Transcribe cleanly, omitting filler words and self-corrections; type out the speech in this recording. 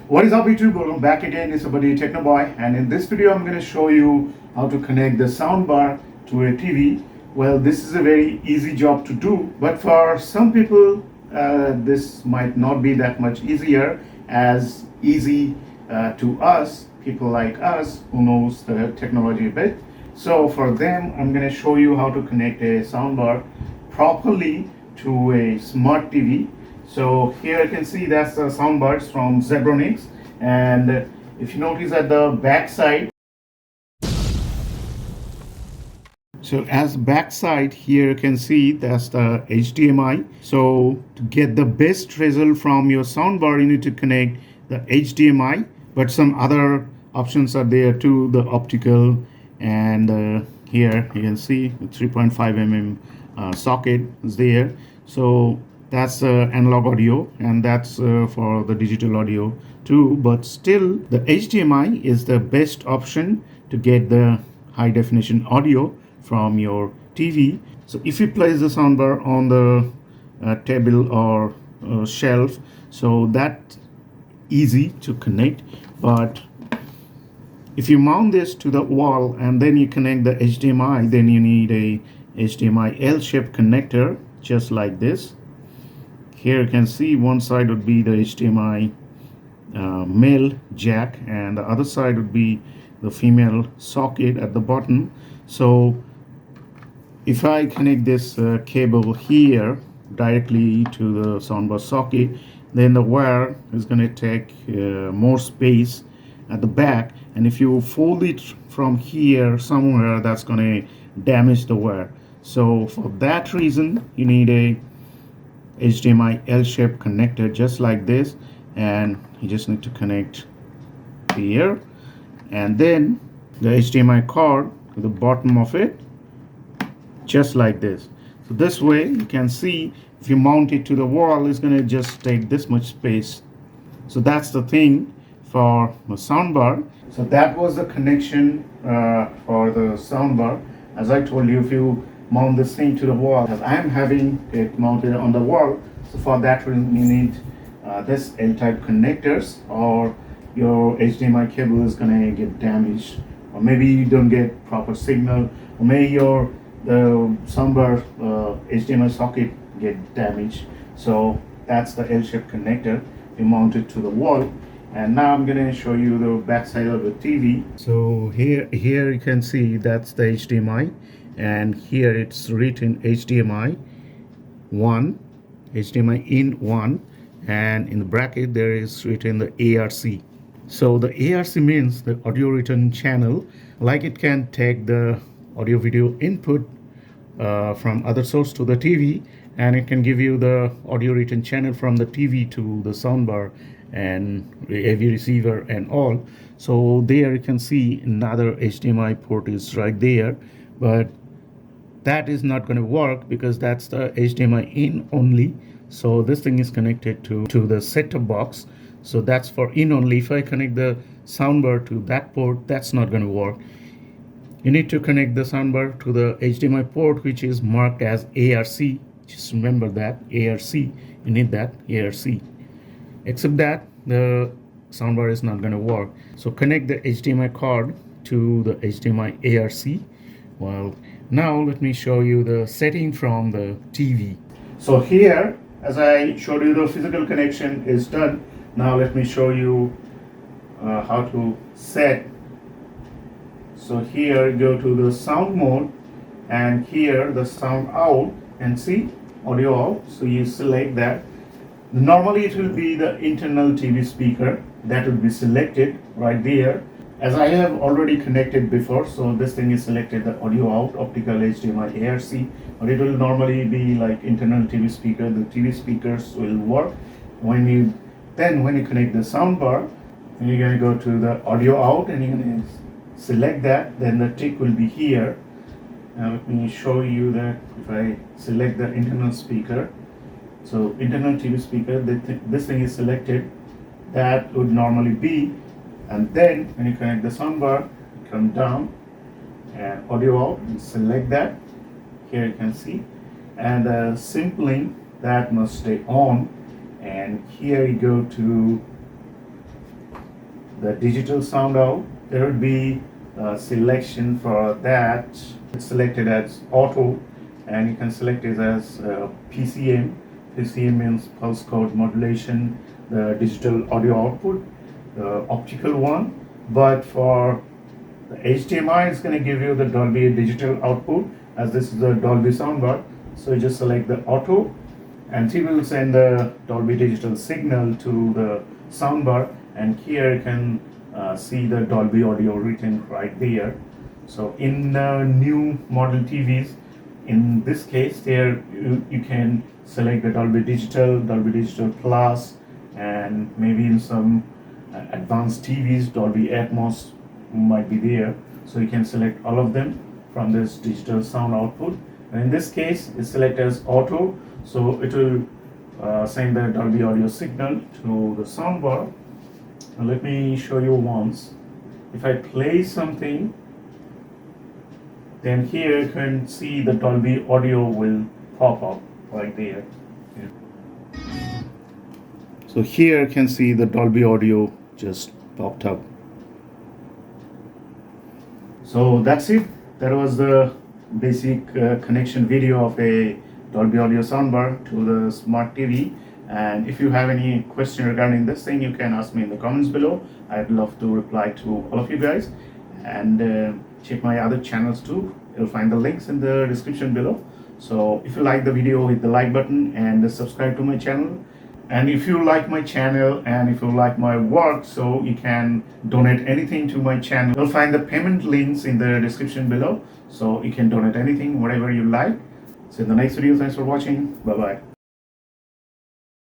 What is up YouTube? Welcome back again. It's about technoboy, and in this video I'm going to show you how to connect the soundbar to a TV. Well, this is a very easy job to do, but for some people this might not be that much easier as easy to us, people like us who knows the technology a bit. So for them I'm going to show you how to connect a soundbar properly to a smart TV. So here you can see that's the soundbars from Zebronics, and if you notice at the back side, so as back side here you can see that's the HDMI. So to get the best result from your soundbar you need to connect the HDMI, but some other options are there too, the optical, and here you can see the 3.5 mm socket is there. So that's analog audio, and that's for the digital audio too, but still the HDMI is the best option to get the high definition audio from your TV. So if you place the soundbar on the table or shelf, so that's easy to connect. But if you mount this to the wall and then you connect the HDMI, then you need a HDMI L-shaped connector just like this. Here you can see one side would be the HDMI male jack, and the other side would be the female socket at the bottom. So if I connect this cable here directly to the soundbar socket, then the wire is going to take more space at the back, and if you fold it from here somewhere, that's going to damage the wire. So for that reason you need a HDMI L-shaped connector just like this, and you just need to connect here, and then the HDMI cord to the bottom of it just like this. So this way you can see if you mount it to the wall, it's going to just take this much space. So that's the thing for the soundbar. So that was the connection for the soundbar. As I told you, if you mount this thing to the wall, as I am having it mounted on the wall, so for that reason you need this L-type connectors, or your HDMI cable is going to get damaged, or maybe you don't get proper signal, or maybe the soundbar HDMI socket get damaged. So that's the L-shaped connector. You mount it to the wall, and now I'm going to show you the back side of the TV. So here you can see that's the HDMI, and here it's written HDMI 1, HDMI in 1, and in the bracket there is written the ARC. So the ARC means the audio return channel, like it can take the audio video input from other source to the TV, and it can give you the audio return channel from the TV to the soundbar and AV receiver and all. So there you can see another HDMI port is right there, but that is not going to work because that's the HDMI in only. So this thing is connected to the set-top box, so that's for in only. If I connect the soundbar to that port, that's not going to work. You need to connect the soundbar to the HDMI port which is marked as ARC. Just remember that ARC, you need that ARC. Except that the soundbar is not going to work. So connect the HDMI cord to the HDMI ARC. Well, now let me show you the setting from the TV. So here, as I showed you, the physical connection is done. Now let me show you how to set. So here go to the sound mode, and here the sound out, and see audio out. So you select that. Normally it will be the internal TV speaker that will be selected right there. As I have already connected before, so this thing is selected the audio out, optical HDMI ARC, but it will normally be like internal TV speaker. The TV speakers will work when you connect the soundbar, and you're going to go to the audio out, and you're going to select that. Then the tick will be here. Now let me show you that if I select the internal speaker, so internal TV speaker, this thing is selected, that would normally be, and then when you connect the soundbar, come down and audio out and select that. Here you can see, and the sampling that must stay on, and here you go to the digital sound out, there would be a selection for that. It's selected as auto, and you can select it as PCM. PCM means pulse code modulation, the digital audio output, the optical one. But for the HDMI, it's going to give you the Dolby digital output, as this is the Dolby soundbar. So you just select the auto, and it will send the Dolby digital signal to the soundbar, and here you can see the Dolby audio written right there. So in new model TVs, in this case there you can select the Dolby Digital Plus, and maybe in some advanced TVs Dolby Atmos might be there. So you can select all of them from this digital sound output. And in this case, it's selected as auto, so it will send the Dolby audio signal to the soundbar. Now let me show you once. If I play something, then here you can see the Dolby audio will pop up right there. Yeah. So here you can see the Dolby audio just popped up. So that's it. That was the basic connection video of a Dolby audio soundbar to the smart TV. And if you have any question regarding this thing, you can ask me in the comments below. I'd love to reply to all of you guys. And check my other channels too. You'll find the links in the description below. So if you like the video, hit the like button and subscribe to my channel. And if you like my channel and if you like my work, so you can donate anything to my channel. You'll find the payment links in the description below. So you can donate anything, whatever you like. So in the next video, thanks for watching. Bye-bye.